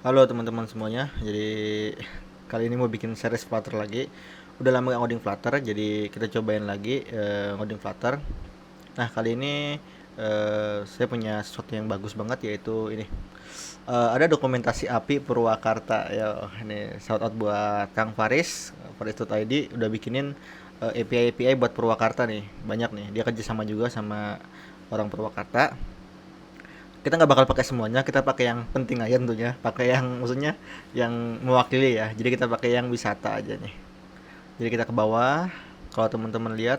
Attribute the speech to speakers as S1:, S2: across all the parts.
S1: Halo teman-teman semuanya. Jadi kali ini mau bikin series Flutter lagi. Udah lama gak ngoding Flutter, jadi kita cobain lagi ngoding Flutter. Nah kali ini saya punya sesuatu yang bagus banget, yaitu ini. Ada dokumentasi API Purwakarta ya. Ini shout out buat Kang Faris, Faris.id udah bikinin API buat Purwakarta nih. Banyak nih. Dia kerja sama juga sama orang Purwakarta. Kita nggak bakal pakai semuanya, kita pakai yang penting aja tentunya, pakai yang maksudnya yang mewakili ya. Jadi kita pakai yang wisata aja nih. Jadi kita ke bawah. Kalau teman-teman lihat,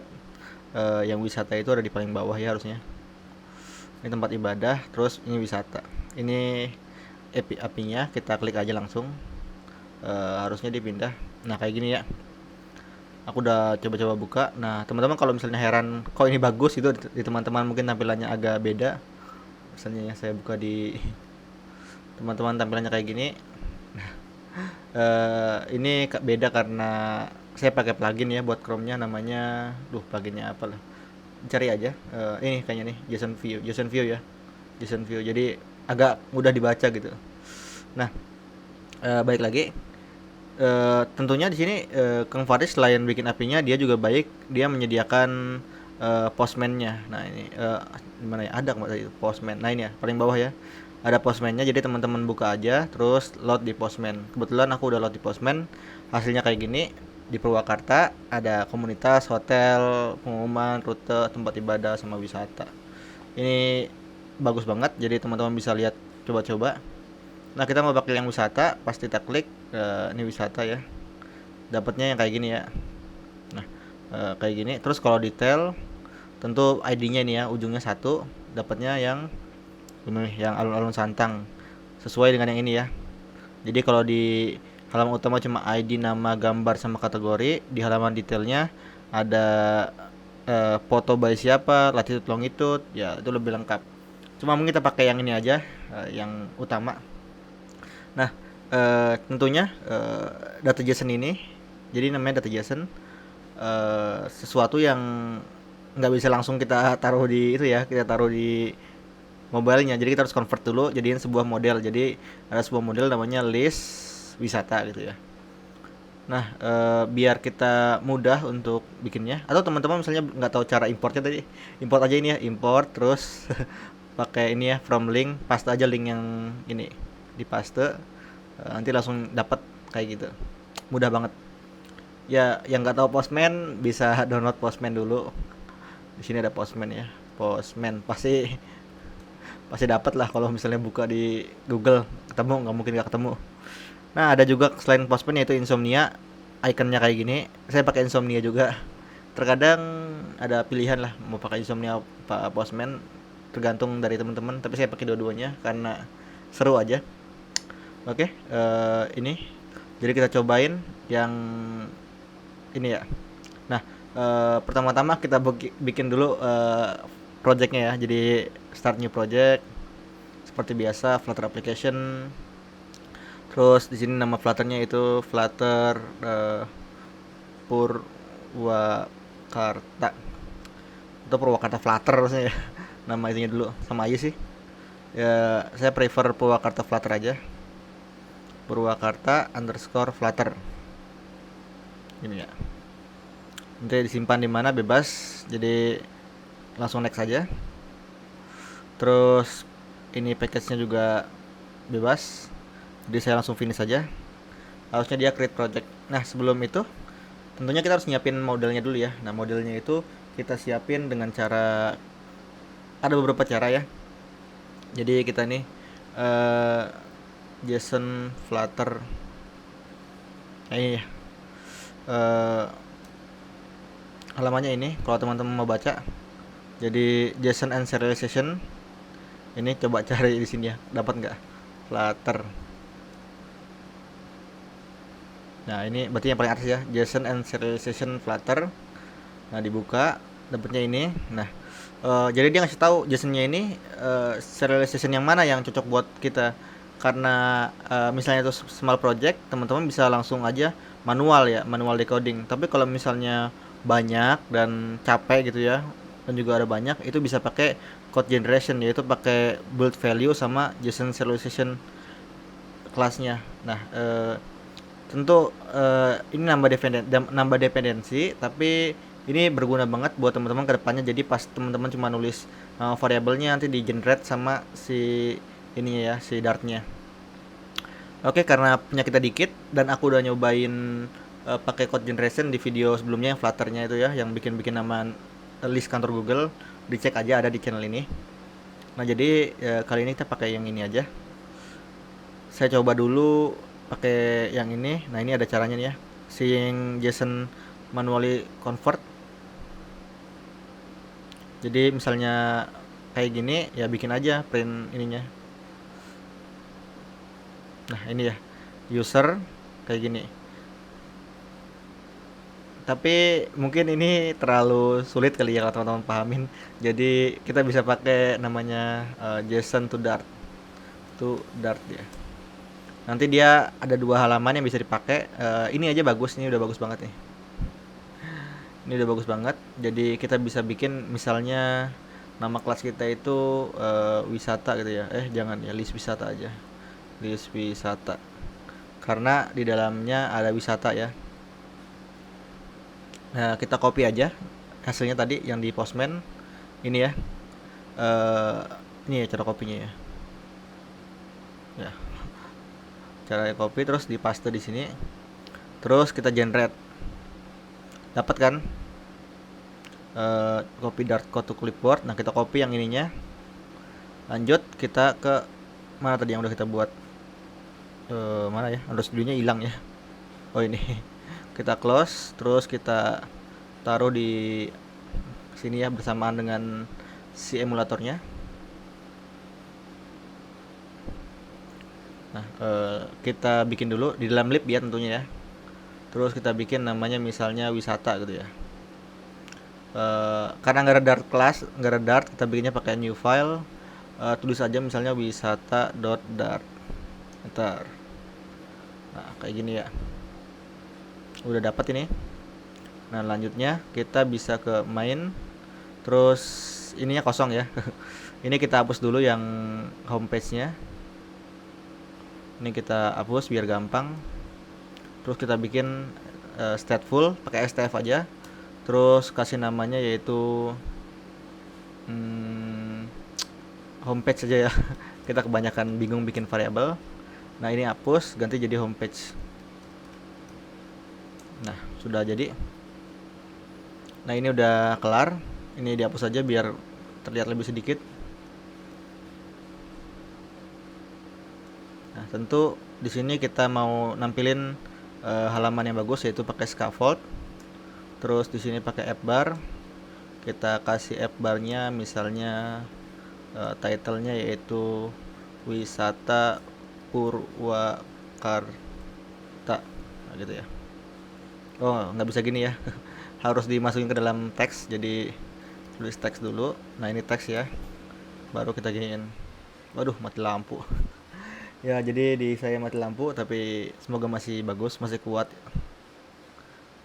S1: yang wisata itu ada di paling bawah ya harusnya. Ini tempat ibadah, terus ini wisata. Ini apinya kita klik aja langsung. Harusnya dipindah. Nah kayak gini ya. Aku udah coba-coba buka. Nah teman-teman kalau misalnya heran kok ini bagus, itu di teman-teman mungkin tampilannya agak beda. Misalnya ya, saya buka di teman-teman tampilannya kayak gini. Ini beda karena saya pakai plugin ya buat Chrome-nya, namanya pluginnya apa lah. Cari aja. Ini kayaknya nih JSON View ya. JSON View. Jadi agak mudah dibaca gitu. Nah, baik lagi. Tentunya di sini Kang Faris selain bikin API-nya, dia juga baik, dia menyediakan Postman-nya. Nah, ini di mana ya? Ada nggak tadi itu Postman. Nah, ini ya, paling bawah ya. Ada Postman-nya, jadi teman-teman buka aja terus load di Postman. Kebetulan aku udah load di Postman. Hasilnya kayak gini. Di Purwakarta ada komunitas, hotel, pengumuman, rute, tempat ibadah sama wisata. Ini bagus banget, jadi teman-teman bisa lihat, coba-coba. Nah, kita mau pakai yang wisata, pas kita klik ini wisata ya. Dapatnya yang kayak gini ya. Nah, kayak gini. Terus kalau detail, tentu ID-nya ini ya, ujungnya satu. Dapatnya yang ini, yang alun-alun Santang. Sesuai dengan yang ini ya. Jadi kalau di halaman utama cuma ID, nama, gambar sama kategori. Di halaman detailnya ada foto by siapa, latitude, longitude, ya itu lebih lengkap. Cuma mungkin kita pakai yang ini aja, yang utama. Nah, tentunya data JSON ini, jadi namanya data JSON, sesuatu yang nggak bisa langsung kita taruh di itu ya, kita taruh di mobilenya. Jadi kita harus convert dulu, jadiin sebuah model. Jadi ada sebuah model namanya list wisata gitu ya. Nah, biar kita mudah untuk bikinnya, atau teman-teman misalnya nggak tahu cara importnya tadi, import aja ini ya, import terus pakai ini ya, from link, paste aja link yang ini, dipaste. Nanti langsung dapat kayak gitu, mudah banget ya. Yang nggak tahu Postman bisa download Postman dulu. Di sini ada Postman ya. Postman pasti pasti dapat lah kalau misalnya buka di Google, ketemu, nggak mungkin nggak ketemu. Nah ada juga selain Postman, yaitu Insomnia. Ikonnya kayak gini, saya pakai Insomnia juga. Terkadang ada pilihan lah mau pakai Insomnia apa Postman, tergantung dari teman-teman, tapi saya pakai dua-duanya karena seru aja. Oke, ini. Jadi kita cobain yang ini ya. Nah, pertama-tama kita bikin dulu projectnya ya. Jadi start new project seperti biasa, Flutter application. Terus di sini nama Flutternya itu Flutter Purwakarta atau Purwakarta Flutter maksudnya ya. Nama itunya dulu sama aja sih. Ya, saya prefer Purwakarta Flutter aja. Purwakarta underscore Flutter. Ini ya. Nanti disimpan di mana bebas. Jadi langsung next aja. Terus ini package-nya juga bebas. Jadi saya langsung finish saja. Harusnya dia create project. Nah, sebelum itu tentunya kita harus nyiapin modelnya dulu ya. Nah, modelnya itu kita siapin dengan cara, ada beberapa cara ya. Jadi kita nih JSON Flutter. Nah, ini ya. Halamannya ini kalau teman-teman mau baca. Jadi JSON and serialization. Ini coba cari di sini ya. Dapat nggak? Flutter. Nah, ini berarti yang paling atas ya, JSON and serialization Flutter. Nah, dibuka, dapatnya ini. Nah, jadi dia ngasih tahu JSON-nya ini serialization yang mana yang cocok buat kita. Karena misalnya itu small project, teman-teman bisa langsung aja manual ya, manual decoding. Tapi kalau misalnya banyak dan capek gitu ya, dan juga ada banyak, itu bisa pakai code generation, yaitu pakai build value sama JSON serialization kelasnya. Nah, tentu ini nambah dependensi, tapi ini berguna banget buat teman-teman ke depannya. Jadi pas teman-teman cuma nulis variabelnya nanti di generate sama si ininya ya, si dartnya. Oke, karena punya kita dikit dan aku udah nyobain pakai code generation di video sebelumnya yang Flutter-nya itu ya, yang bikin-bikin nama list kantor Google, dicek aja ada di channel ini. Nah, jadi kali ini kita pakai yang ini aja. Saya coba dulu pakai yang ini. Nah, ini ada caranya nih ya. Sing JSON manually convert. Jadi misalnya kayak gini ya bikin aja print ininya. Nah, ini ya. User kayak gini. Tapi mungkin ini terlalu sulit kali ya kalau teman-teman pahamin. Jadi kita bisa pakai namanya JSON to Dart ya. Nanti dia ada 2 halaman yang bisa dipakai. Ini aja bagus, ini udah bagus banget nih. Ini udah bagus banget. Jadi kita bisa bikin misalnya nama kelas kita itu wisata gitu ya. Jangan ya, list wisata aja. List wisata. Karena di dalamnya ada wisata ya. Nah, kita copy aja hasilnya tadi yang di Postman. Ini ya. Ini ya cara copy-nya ya. Ya. Cara copy terus dipaste di sini. Terus kita generate. Dapat kan? Copy Dart code to clipboard. Nah, kita copy yang ininya. Lanjut kita ke mana tadi yang udah kita buat? Mana ya? Android Studio-nya hilang ya. Oh, ini. Kita close, terus kita taruh di sini ya bersamaan dengan si emulatornya. Nah, kita bikin dulu di dalam lib ya tentunya ya. Terus kita bikin namanya misalnya wisata gitu ya. Karena nggak ada Dart class, nggak ada Dart, kita bikinnya pakai new file. Tulis aja misalnya wisata.dart. Ntar. Nah, kayak gini ya. Udah dapat ini. Nah, lanjutnya kita bisa ke main. Terus ininya kosong ya. Ini kita hapus dulu yang homepage-nya. Ini kita hapus biar gampang. Terus kita bikin stateful pakai stf aja. Terus kasih namanya yaitu homepage aja ya. Kita kebanyakan bingung bikin variabel. Nah, ini hapus, ganti jadi homepage. Nah, sudah jadi. Nah, ini udah kelar. Ini dihapus aja biar terlihat lebih sedikit. Nah, tentu di sini kita mau nampilin halaman yang bagus yaitu pakai scaffold. Terus di sini pakai app bar. Kita kasih app barnya misalnya title-nya yaitu wisata Purwakarta. Nah, gitu ya. Oh, nggak bisa gini ya. Harus dimasukin ke dalam teks. Jadi tulis teks dulu. Nah, ini teks ya. Baru kita giniin. Waduh, mati lampu. Ya, jadi di saya mati lampu, tapi semoga masih bagus, masih kuat.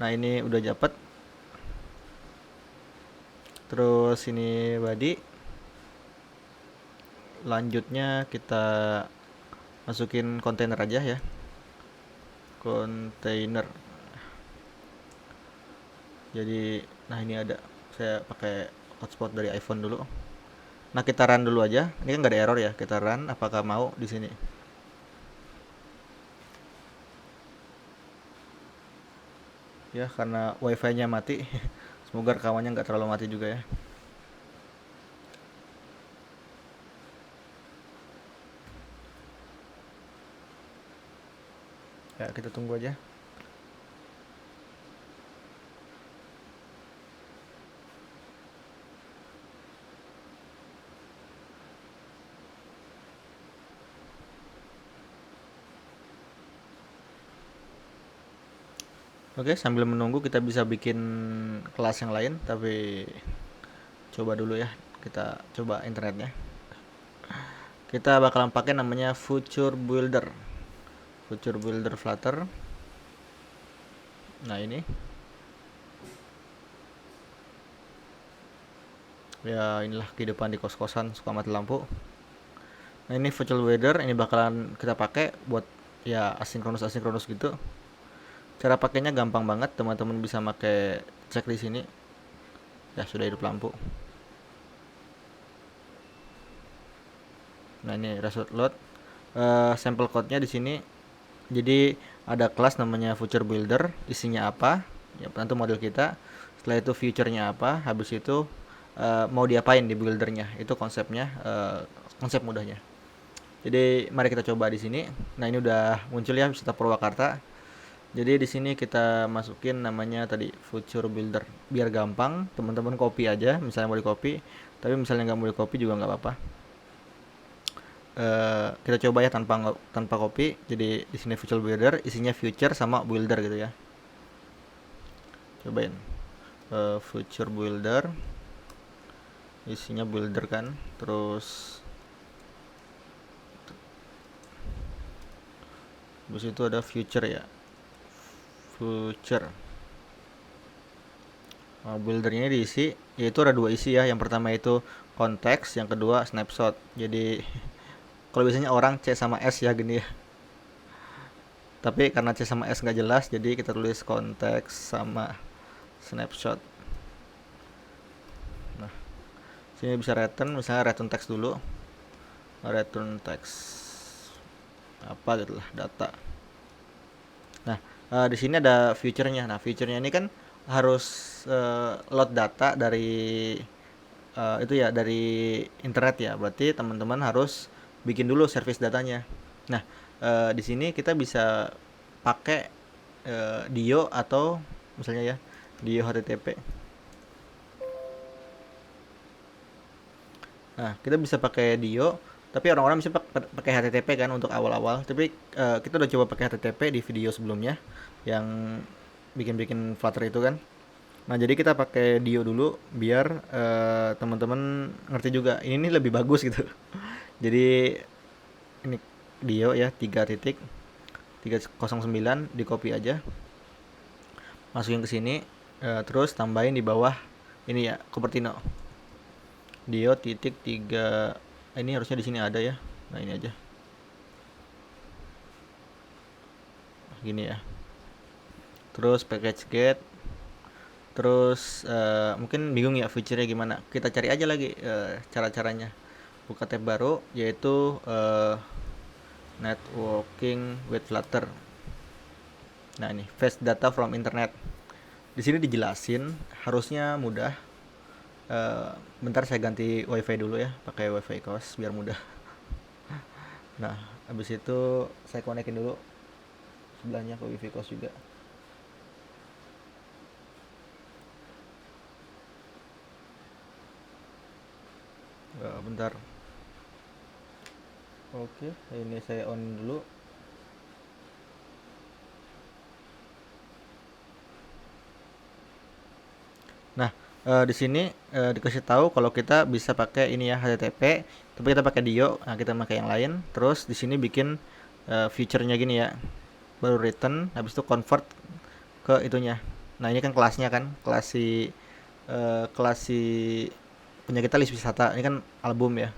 S1: Nah, ini udah dapat. Terus ini body. Lanjutnya kita masukin kontainer aja ya. Kontainer. Jadi, nah ini ada. Saya pakai hotspot dari iPhone dulu. Nah, kita run dulu aja. Ini kan nggak ada error ya. Kita run. Apakah mau di sini? Ya, karena wifi-nya mati. Semoga rekamannya nggak terlalu mati juga ya. Ya, kita tunggu aja. Oke, sambil menunggu kita bisa bikin kelas yang lain, tapi coba dulu ya. Kita coba internetnya. Kita bakalan pakai namanya Future Builder. Future Builder Flutter. Nah, ini. Ya, inilah kehidupan di kos-kosan suka mati lampu. Nah, ini virtual weather ini bakalan kita pakai buat ya asinkronus asinkronus gitu. Cara pakainya gampang banget, teman-teman bisa pakai cek di sini. Ya sudah hidup lampu. Nah ini result load. Sampel code-nya di sini. Jadi ada kelas namanya future builder, isinya apa? Ya tentu model kita. Setelah itu future-nya apa? Habis itu mau diapain di buildernya? Itu konsepnya, konsep mudahnya. Jadi mari kita coba di sini. Nah ini udah muncul ya peserta Purwakarta. Jadi di sini kita masukin namanya tadi future builder. Biar gampang, teman-teman copy aja. Misalnya mau di copy, tapi misalnya nggak mau di copy juga nggak apa-apa. Kita coba ya tanpa copy. Jadi di sini future builder, isinya future sama builder gitu ya. Cobain. Future builder, isinya builder kan. Terus habis itu ada future ya. Future. Buildernya diisi, yaitu ada dua isi ya. Yang pertama itu konteks, yang kedua snapshot. Jadi kalau biasanya orang C sama S ya gini ya. Tapi karena C sama S nggak jelas, jadi kita tulis konteks sama snapshot. Nah, sini bisa return, misalnya return text dulu. Return text apa gitu lah, data. Nah, di sini ada future-nya. Nah, future-nya ini kan harus load data dari itu ya dari internet ya. Berarti teman-teman harus bikin dulu service datanya. Nah, di sini kita bisa pakai Dio atau misalnya ya Dio HTTP. Nah, kita bisa pakai Dio, tapi orang-orang bisa pakai HTTP kan untuk awal-awal. Tapi kita udah coba pakai HTTP di video sebelumnya yang bikin-bikin Flutter itu kan. Nah, jadi kita pakai Dio dulu biar teman-teman ngerti juga. Ini nih lebih bagus gitu. Jadi ini Dio ya 3.309 di copy aja. Masukin ke sini terus tambahin di bawah ini ya Cupertino. Dio titik 3 ini harusnya di sini ada ya. Nah, ini aja. Gini ya. Terus package get. Terus mungkin bingung ya feature-nya gimana. Kita cari aja lagi cara-caranya. Buka tab baru yaitu networking with Flutter. Nah, ini fetch data from internet. Di sini dijelasin, harusnya mudah. Bentar saya ganti wifi dulu ya, pakai wifi kos biar mudah. Nah, habis itu saya konekin dulu sebelahnya ke wifi kos juga. Bentar. Oke, ini saya on dulu. Nah, di sini dikasih tahu kalau kita bisa pakai ini ya HTTP, tapi kita pakai Dio. Nah, kita pakai yang lain. Terus di sini bikin feature-nya gini ya. Baru return, habis itu convert ke itunya. Nah, ini kan kelasnya kan, kelas si punya kita list wisata. Ini kan album ya.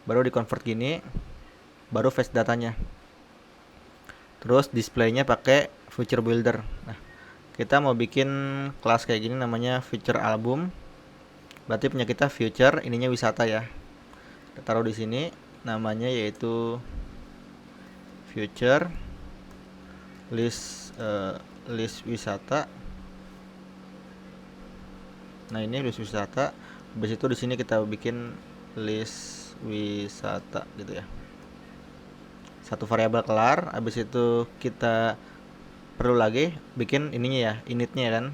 S1: Baru di convert gini, baru fetch datanya. Terus displaynya pakai feature builder. Nah, kita mau bikin kelas kayak gini namanya feature album. Berarti punya kita future ininya wisata ya. Kita taruh di sini namanya yaitu future list wisata. Nah, ini list wisata. Habis itu di sini kita bikin list wisata gitu ya. Satu variabel kelar, habis itu kita perlu lagi bikin ininya ya, initnya kan.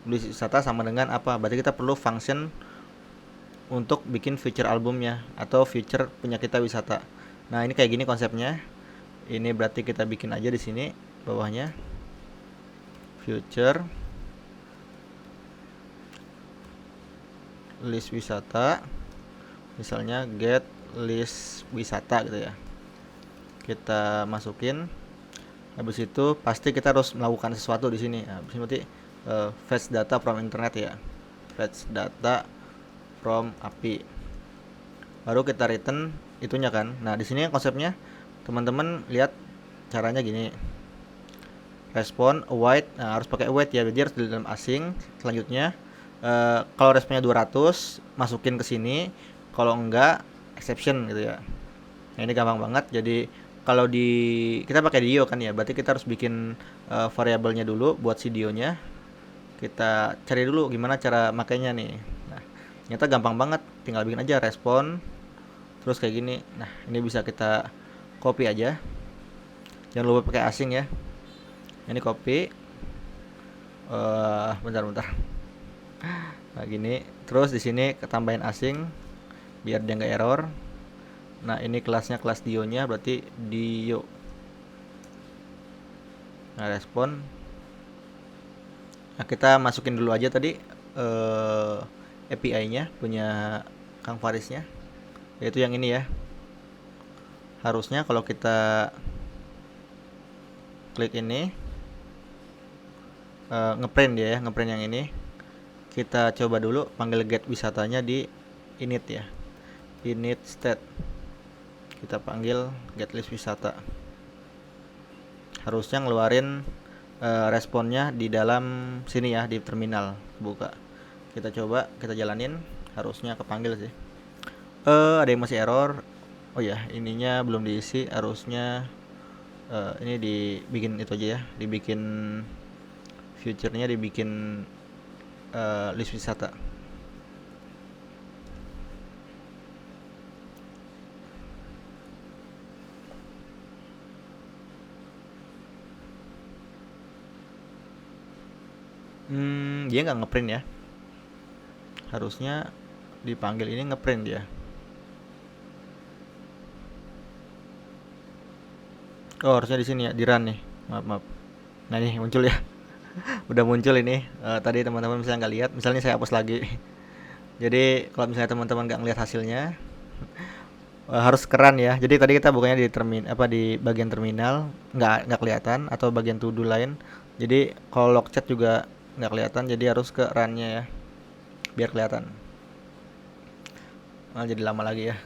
S1: List wisata sama dengan apa? Berarti kita perlu function untuk bikin feature albumnya atau feature punya kita wisata. Nah, ini kayak gini konsepnya. Ini berarti kita bikin aja di sini bawahnya future list wisata. Misalnya get list wisata gitu ya. Kita masukin. Habis itu pasti kita harus melakukan sesuatu di sini. Nah, berarti fetch data from internet ya. Fetch data from API. Baru kita return itunya kan. Nah, di sini konsepnya teman-teman lihat caranya gini, respon await, nah, harus pakai await ya, jadi harus di dalam asing. Selanjutnya kalau responnya 200 masukin ke sini, kalau enggak exception gitu ya. Nah ini gampang banget. Jadi kalau di kita pakai dio kan ya, berarti kita harus bikin variabelnya dulu buat si dionya. Kita cari dulu gimana cara makainya nih. Nah ternyata gampang banget, tinggal bikin aja respon terus kayak gini. Nah ini bisa kita copy aja, jangan lupa pakai asing ya. Ini copy, bentar. Nah gini, terus di sini ketambahin asing biar dia nggak error. Nah ini kelasnya kelas dio-nya, berarti dio. Nah respon. Nah kita masukin dulu aja tadi API-nya punya Kang Farisnya, yaitu yang ini ya. Harusnya kalau kita klik ini ngeprint dia ya, ngeprint yang ini. Kita coba dulu panggil get wisatanya di init ya, init state. Kita panggil get list wisata. Harusnya ngeluarin responnya di dalam sini ya, di terminal. Buka. Kita coba, kita jalanin. Harusnya kepanggil sih. Ada yang masih error. Oh ya, ininya belum diisi. Harusnya ini dibikin itu aja ya, dibikin future-nya dibikin list wisata. Dia nggak ngeprint ya. Harusnya dipanggil ini ngeprint dia. Oh harusnya di sini ya, di run nih. Maaf. Nah ini muncul ya. Udah muncul ini. Tadi teman-teman misalnya nggak lihat, misalnya saya hapus lagi. Jadi kalau misalnya teman-teman nggak ngelihat hasilnya, harus keran ya. Jadi tadi kita bukannya di di bagian terminal nggak kelihatan, atau bagian to do lain. Jadi kalau log chat juga nggak kelihatan, jadi harus ke run-nya ya, biar kelihatan. Nah, jadi lama lagi ya.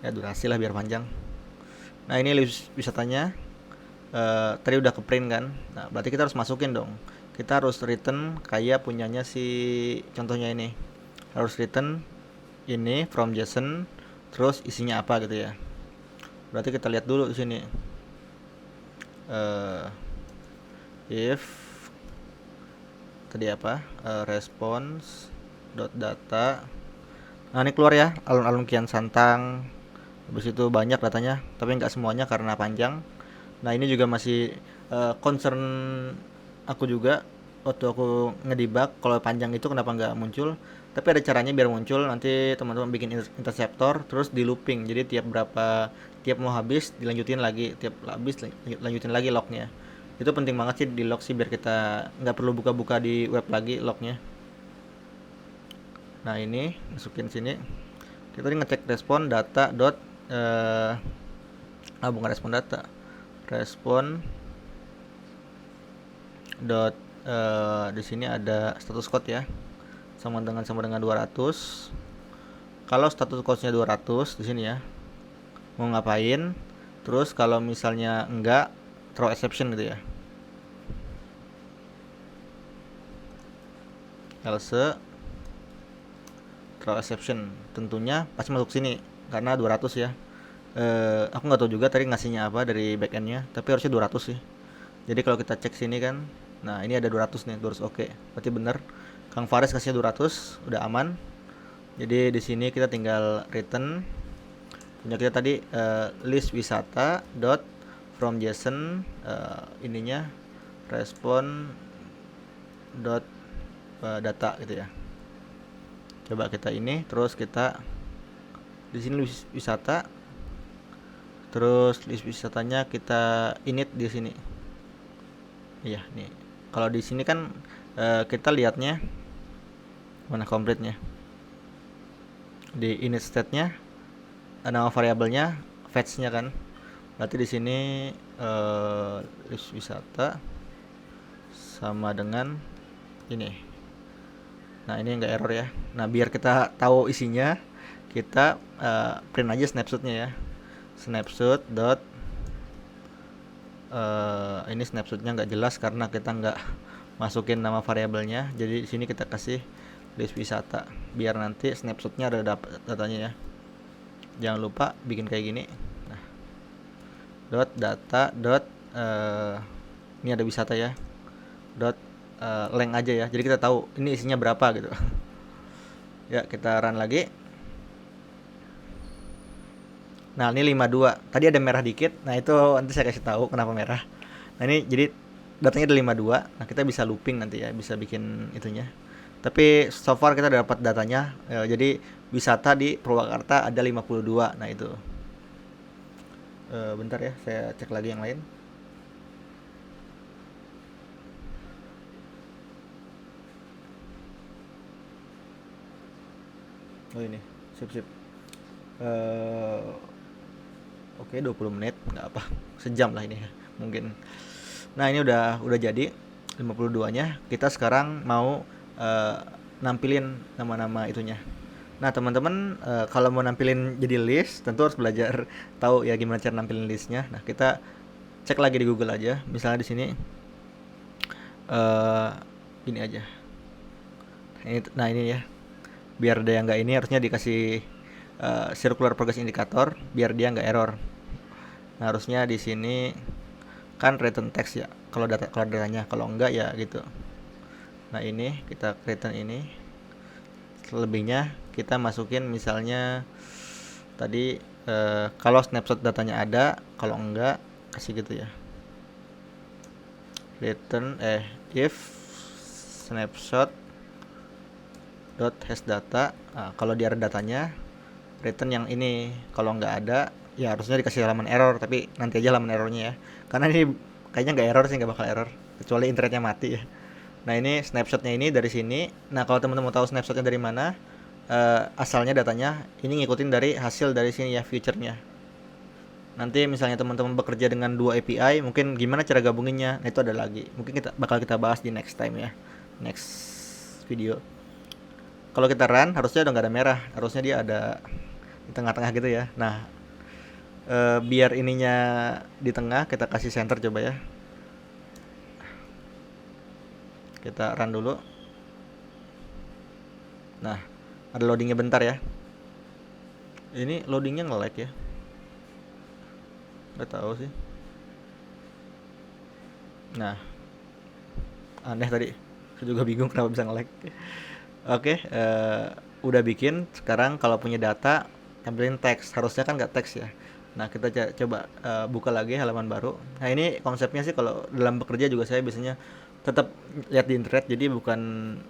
S1: Ya durasi lah biar panjang. Nah ini list wisatanya tadi udah ke print kan. Nah berarti kita harus masukin dong. Kita harus return kayak punyanya si contohnya ini. Harus return ini from JSON, terus isinya apa gitu ya. Berarti kita lihat dulu di sini. If tadi apa? Response data. Nah ini keluar ya, alun-alun Kian Santang. Habis itu banyak datanya, tapi nggak semuanya karena panjang. Nah ini juga masih concern aku juga waktu aku ngedebug kalau panjang itu kenapa nggak muncul. Tapi ada caranya biar muncul. Nanti teman-teman bikin interceptor terus di looping, jadi tiap mau habis dilanjutin lagi, tiap habis lanjutin lagi lognya. Itu penting banget sih di log sih, biar kita nggak perlu buka-buka di web lagi lognya. Nah ini masukin sini, kita ngecek respon data dot bukan respon data, respon dot di sini ada status code ya, sama dengan 200. Kalau status code-nya 200 di sini ya, mau ngapain. Terus kalau misalnya enggak, throw exception gitu ya, else throw exception. Tentunya pasti masuk sini karena 200 ya. Aku nggak tahu juga tadi ngasihnya apa dari backendnya, tapi harusnya 200 sih. Jadi kalau kita cek sini kan, nah ini ada 200 nih, 200 oke. Berarti bener Kang Faris kasihnya 200, udah aman. Jadi di sini kita tinggal return punya kita tadi list wisata dot from JSON, ininya respon dot data gitu ya. Coba kita ini, terus kita di sini list wisata, terus list wisatanya kita init di sini. Iya nih. Kalau di sini kan kita lihatnya mana komplitnya. Di init state-nya nama variabelnya fetch-nya kan. Berarti di sini list wisata sama dengan ini. Nah ini enggak error ya. Nah biar kita tahu isinya, kita print aja snapshot-nya ya. Snapshot dot ini snapshotnya nggak jelas karena kita nggak masukin nama variabelnya. Jadi di sini kita kasih list wisata biar nanti snapshotnya ada datanya ya. Jangan lupa bikin kayak gini. Nah, dot data dot ini ada wisata ya. Dot length aja ya. Jadi kita tahu ini isinya berapa gitu. Ya, kita run lagi. Nah, ini 52. Tadi ada merah dikit. Nah, itu nanti saya kasih tahu kenapa merah. Nah, ini jadi datanya ada 52. Nah, kita bisa looping nanti ya, bisa bikin itunya. Tapi so far kita dapat datanya. Jadi wisata di Purwakarta ada 52. Nah, itu. Bentar ya, saya cek lagi yang lain. Oh, ini. Sip. Oke, 20 menit, nggak apa. Sejam lah ini ya, mungkin. Nah, ini udah jadi 52-nya. Kita sekarang mau nampilin nama-nama itunya. Nah, teman-teman, kalau mau nampilin jadi list, tentu harus belajar tahu ya gimana cara nampilin listnya. Nah, kita cek lagi di Google aja. Misalnya di sini ini aja. Nah, ini ya. Biar dia nggak ini harusnya dikasih circular progress indicator biar dia nggak error. Nah, harusnya di sini kan return text ya kalau datanya, kalau enggak ya gitu. Nah, ini kita return ini, selebihnya kita masukin misalnya tadi kalau snapshot datanya ada, kalau enggak kasih gitu ya, return if snapshot dot has data. Nah, kalau dia ada datanya return yang ini, kalau nggak ada ya harusnya dikasih halaman error, tapi nanti aja halaman errornya ya, karena ini kayaknya nggak error sih, nggak bakal error kecuali internetnya mati ya. Nah, ini snapshotnya ini dari sini. Nah, kalau teman-teman mau tahu snapshotnya dari mana, asalnya datanya ini ngikutin dari hasil dari sini ya, future-nya. Nanti misalnya teman-teman bekerja dengan 2 API, mungkin gimana cara gabunginnya, nah itu ada lagi, mungkin bakal kita bahas di next time ya, next video. Kalau kita run harusnya udah nggak ada merah, harusnya dia ada di tengah-tengah gitu ya. Nah, biar ininya di tengah, kita kasih center coba ya. Kita run dulu. Nah, ada loadingnya bentar ya. Ini loadingnya nge-lag ya, nggak tahu sih. Nah, aneh tadi, saya juga bingung kenapa bisa nge-lag. Oke, udah bikin. Sekarang kalau punya data, tampilin teks. Harusnya kan nggak teks ya. Nah, kita coba buka lagi halaman baru. Nah, ini konsepnya sih kalau dalam bekerja juga saya biasanya tetap lihat di internet. Jadi bukan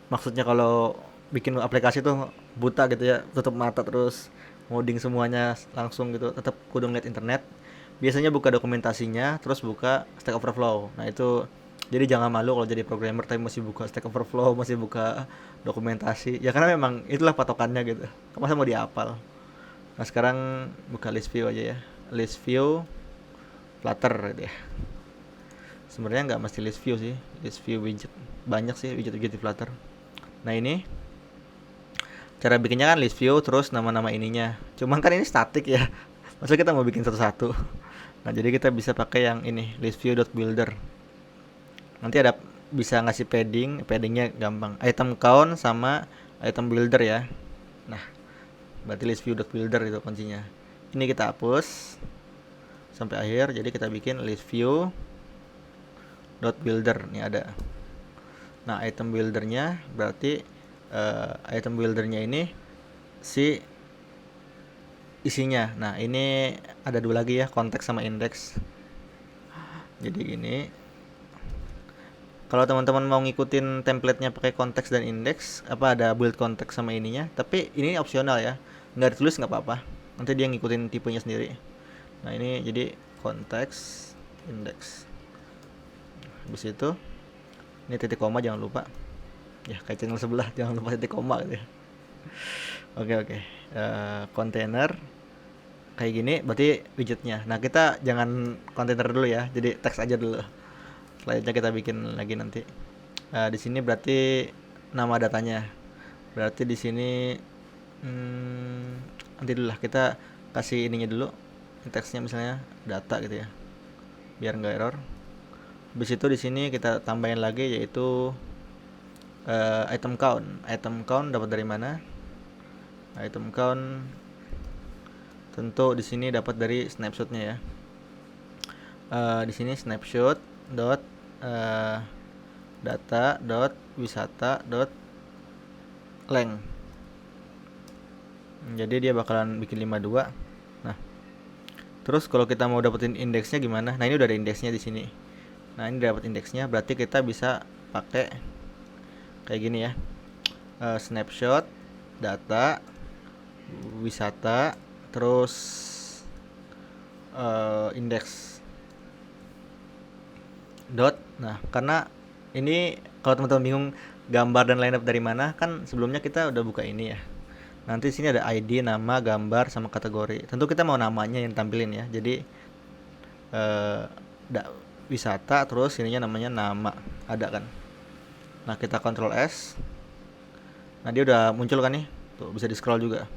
S1: maksudnya kalau bikin aplikasi tuh buta gitu ya, tutup mata terus ngoding semuanya langsung gitu. Tetap kudu lihat internet. Biasanya buka dokumentasinya, terus buka Stack Overflow. Nah, itu jadi jangan malu kalau jadi programmer tapi masih buka Stack Overflow, masih buka dokumentasi. Ya karena memang itulah patokannya gitu. Masa mau dihafal. Nah, sekarang buka list view aja ya. List view Flutter gitu ya. Sebenarnya nggak mesti list view sih, list view widget. Banyak sih widget-widget di Flutter. Nah, ini cara bikinnya kan list view terus nama-nama ininya. Cuman kan ini statik ya. Maksudnya kita mau bikin satu-satu. Nah, jadi kita bisa pakai yang ini, list view.builder. Nanti ada bisa ngasih paddingnya gampang. Item count sama item builder ya. Nah, berarti list view.builder itu kuncinya. Ini kita hapus sampai akhir, jadi kita bikin list view.builder. Ini ada. Nah, item buildernya berarti item buildernya ini si isinya. Nah, ini ada dua lagi ya, konteks sama index. Jadi gini, kalau teman-teman mau ngikutin template-nya pakai konteks dan index, apa ada build konteks sama ininya, tapi ini opsional ya, nggak ditulis nggak apa-apa, nanti dia ngikutin tipenya sendiri. Nah, ini jadi konteks index. Habis itu ini titik koma jangan lupa ya, kayak channel sebelah jangan lupa titik koma gitu ya. Oke. Container kayak gini berarti widgetnya. Nah, kita jangan kontainer dulu ya, jadi teks aja dulu. Selanjutnya kita bikin lagi nanti. Di sini berarti nama datanya. Berarti di sini nanti dulu lah, kita kasih ininya dulu. Teksnya misalnya data gitu ya. Biar nggak error. Habis itu di sini kita tambahin lagi yaitu item count. Item count dapat dari mana? Item count tentu di sini dapat dari snapshotnya ya. Di sini snapshot dot data dot wisata dot length. Jadi dia bakalan bikin 52. Nah, terus kalau kita mau dapetin indeksnya gimana? Nah, ini udah ada indeksnya di sini. Nah, ini dapat indeksnya, berarti kita bisa pakai kayak gini ya. Snapshot data wisata terus indeks dot. Nah, karena ini kalau teman-teman bingung gambar dan lineup dari mana, kan sebelumnya kita udah buka ini ya. Nanti sini ada ID, nama, gambar, sama kategori. Tentu kita mau namanya yang tampilin ya. Jadi wisata terus ininya namanya nama, ada kan. Nah, kita Ctrl S. Nah, dia udah muncul kan nih. Tuh, bisa di scroll juga.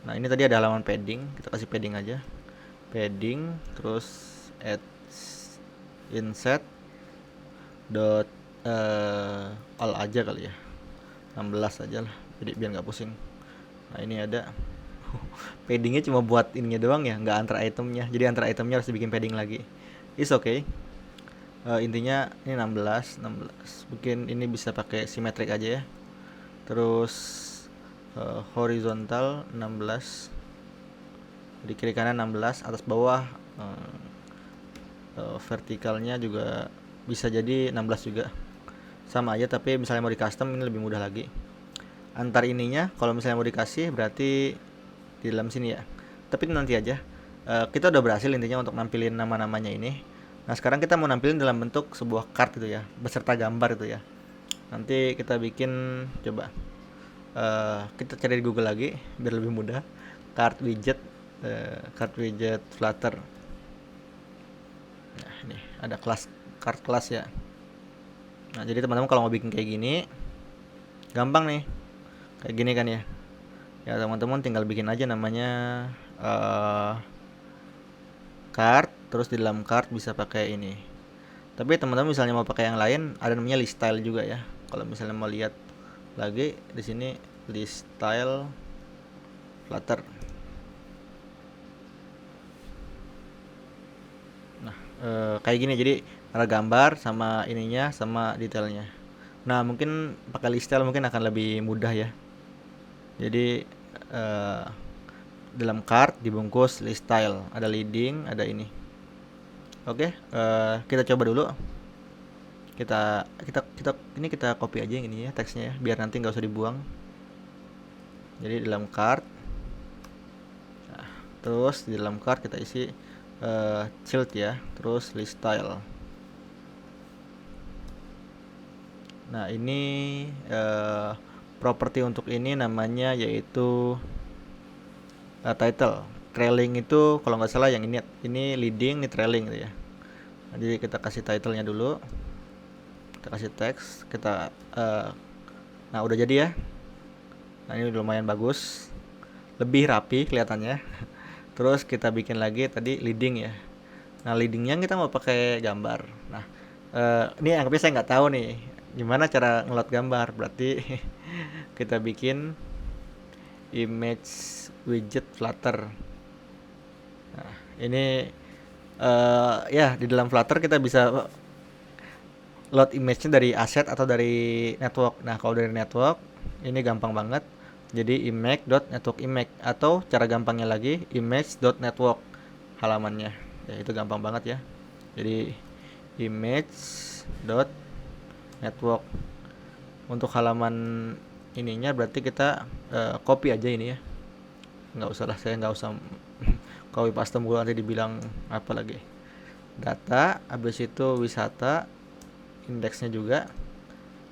S1: Nah, ini tadi ada halaman padding, kita kasih padding aja. Padding terus add insert dot all aja kali ya. 16 aja lah. Jadi biar nggak pusing. Nah, ini ada paddingnya cuma buat ininya doang ya, nggak antar itemnya. Jadi antar itemnya harus dibikin padding lagi. It's okay. Intinya ini 16. Mungkin ini bisa pakai symmetric aja ya. Terus horizontal 16. Di kiri kanan 16, atas bawah vertikalnya juga bisa jadi 16 juga. Sama aja, tapi misalnya mau di custom ini lebih mudah lagi. Antar ininya kalau misalnya mau dikasih berarti di dalam sini ya. Tapi nanti aja. Kita udah berhasil intinya untuk nampilin nama-namanya ini. Nah, sekarang kita mau nampilin dalam bentuk sebuah card gitu ya, beserta gambar itu ya. Nanti kita bikin, coba kita cari di Google lagi biar lebih mudah. Card widget Flutter. Nah, ini ada kelas card kelas ya. Nah, jadi teman-teman kalau mau bikin kayak gini gampang nih. Kayak gini kan ya. Ya, teman-teman tinggal bikin aja namanya card, terus di dalam card bisa pakai ini. Tapi teman-teman misalnya mau pakai yang lain, ada namanya list style juga ya. Kalau misalnya mau lihat lagi di sini list style Flutter. Nah, kayak gini, jadi ada gambar sama ininya sama detailnya. Nah, mungkin pakai list style mungkin akan lebih mudah ya. Jadi dalam card dibungkus list style, ada leading, ada ini. Oke, kita coba dulu. Kita ini kita copy aja yang ini ya teksnya ya, biar nanti nggak usah dibuang. Jadi dalam card, nah, terus di dalam card kita isi child ya, terus list style. Nah, ini properti untuk ini namanya yaitu title. Trailing itu kalau nggak salah yang ini leading, ini trailing gitu ya. Nah, jadi kita kasih titlenya dulu, kita kasih teks, kita nah udah jadi ya. Nah, ini udah lumayan bagus, lebih rapi kelihatannya. Terus kita bikin lagi tadi leading ya. Nah, leadingnya kita mau pakai gambar. Nah, ini anggapnya saya nggak tahu nih gimana cara ngeload gambar. Berarti kita bikin image widget Flutter. Nah, ini ya di dalam Flutter kita bisa load image-nya dari asset atau dari network. Nah, kalau dari network ini gampang banget. Jadi image.network atau cara gampangnya lagi image.network halamannya. Ya, itu gampang banget ya. Jadi image.network untuk halaman ininya berarti kita copy aja ini ya. Nggak usah lah, saya nggak usah copy paste mulu nanti dibilang apa lagi. Data, habis itu wisata, indeksnya juga.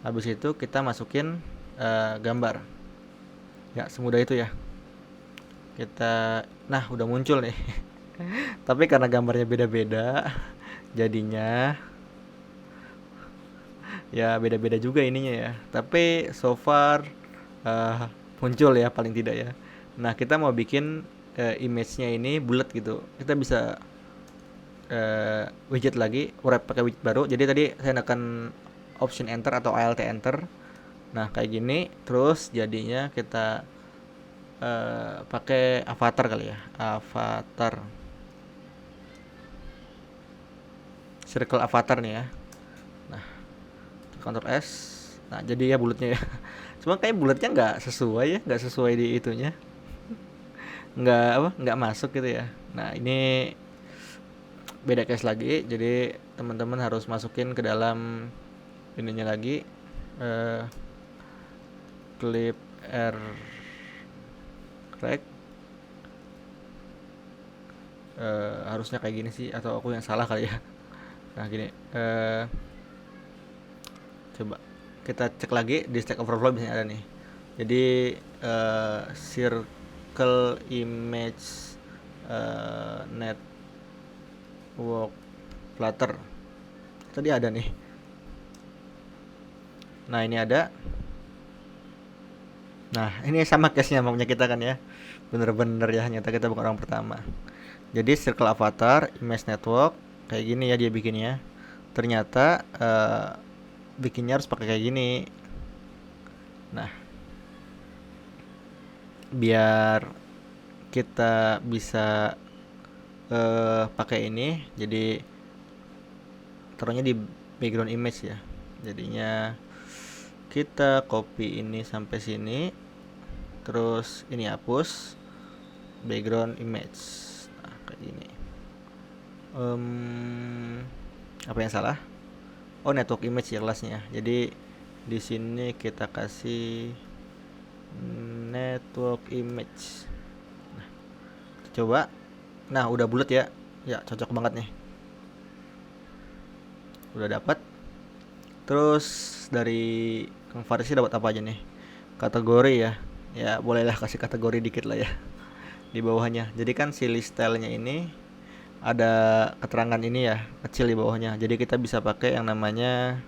S1: Habis itu kita masukin gambar. Ya, semudah itu ya. Nah, udah muncul nih. Tapi karena gambarnya beda-beda, jadinya ya beda-beda juga ininya ya. Tapi so far muncul ya paling tidak ya. Nah, kita mau bikin image-nya ini bulat gitu. Kita bisa widget lagi, wrap pakai widget baru. Jadi tadi saya nekan option enter atau alt enter. Nah kayak gini, terus jadinya kita pakai avatar kali ya, avatar, circle avatar nih ya. Nah, Ctrl S. Nah jadi ya bulatnya ya. Cuma kayak bulatnya nggak sesuai di itunya, nggak masuk gitu ya. Nah ini beda case lagi, jadi teman-teman harus masukin ke dalam ininya lagi, eh, clip R rect. Harusnya kayak gini sih, atau aku yang salah kali ya. Nah gini, coba kita cek lagi di Stack Overflow, biasanya ada nih. Jadi circle image network flutter tadi ada nih. Nah ini ada. Nah ini sama case-nya maunya kita kan ya, bener-bener ya, nyata kita bukan orang pertama. Jadi circle avatar image network kayak gini ya dia bikinnya. Ternyata bikinnya harus pakai kayak gini. Nah biar kita bisa pakai ini, jadi taruhnya di background image ya. Jadinya kita copy ini sampai sini, terus ini hapus background image. Nah kayak gini. Apa yang salah? Oh network image ya kelasnya. Jadi di sini kita kasih network image. Nah, coba. Nah udah bulat ya. Ya cocok banget nih. Udah dapat. Terus dari Kang Farisi dapat apa aja nih? Kategori ya. Ya bolehlah kasih kategori dikit lah ya di bawahnya. Jadi kan si list style-nya ini ada keterangan ini ya, kecil di bawahnya. Jadi kita bisa pakai yang namanya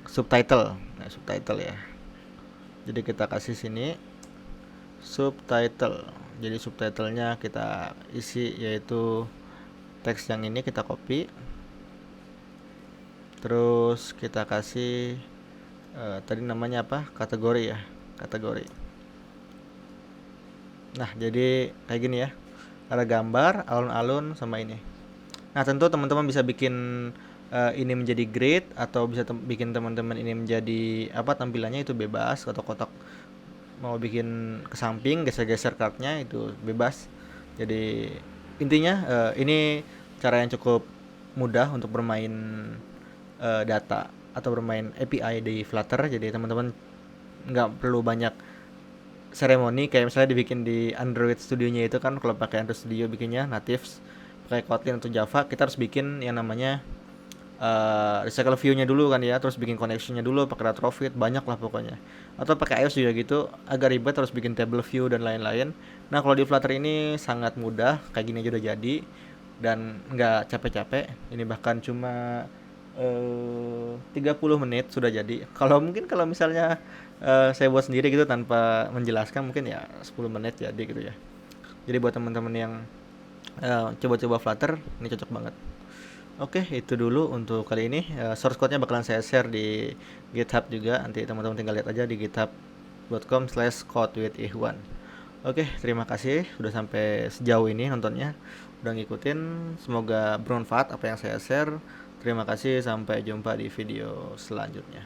S1: subtitle. Nah, subtitle ya. Jadi kita kasih sini subtitle. Jadi subtitlenya kita isi yaitu teks yang ini kita copy. Terus kita kasih tadi namanya apa? Kategori ya, kategori. Nah, jadi kayak gini ya. Ada gambar, alun-alun sama ini. Nah, tentu teman-teman bisa bikin ini menjadi grid, atau bisa bikin teman-teman ini menjadi apa tampilannya itu bebas, kotak-kotak. Mau bikin ke samping, geser-geser kartnya itu bebas. Jadi intinya ini cara yang cukup mudah untuk bermain data atau bermain API di Flutter. Jadi teman-teman nggak perlu banyak seremoni kayak misalnya dibikin di Android Studio-nya itu kan. Kalau pakai Android Studio bikinnya natives pakai Kotlin atau Java, kita harus bikin yang namanya recycle view-nya dulu kan ya, terus bikin connection-nya dulu pakai retrofit, banyak lah pokoknya. Atau pakai iOS juga gitu, agak ribet, harus bikin table view dan lain-lain. Nah kalau di Flutter ini sangat mudah, kayak gini aja udah jadi dan nggak capek-capek. Ini bahkan cuma 30 menit sudah jadi. Kalau misalnya saya buat sendiri gitu tanpa menjelaskan, mungkin ya 10 menit jadi gitu ya. Jadi buat teman-teman yang coba-coba Flutter, ini cocok banget. Oke, itu dulu untuk kali ini. Source code-nya bakalan saya share di GitHub juga. Nanti teman-teman tinggal lihat aja di github.com/codewithihwan. Oke, terima kasih sudah sampai sejauh ini nontonnya, udah ngikutin. Semoga bermanfaat apa yang saya share. Terima kasih, sampai jumpa di video selanjutnya.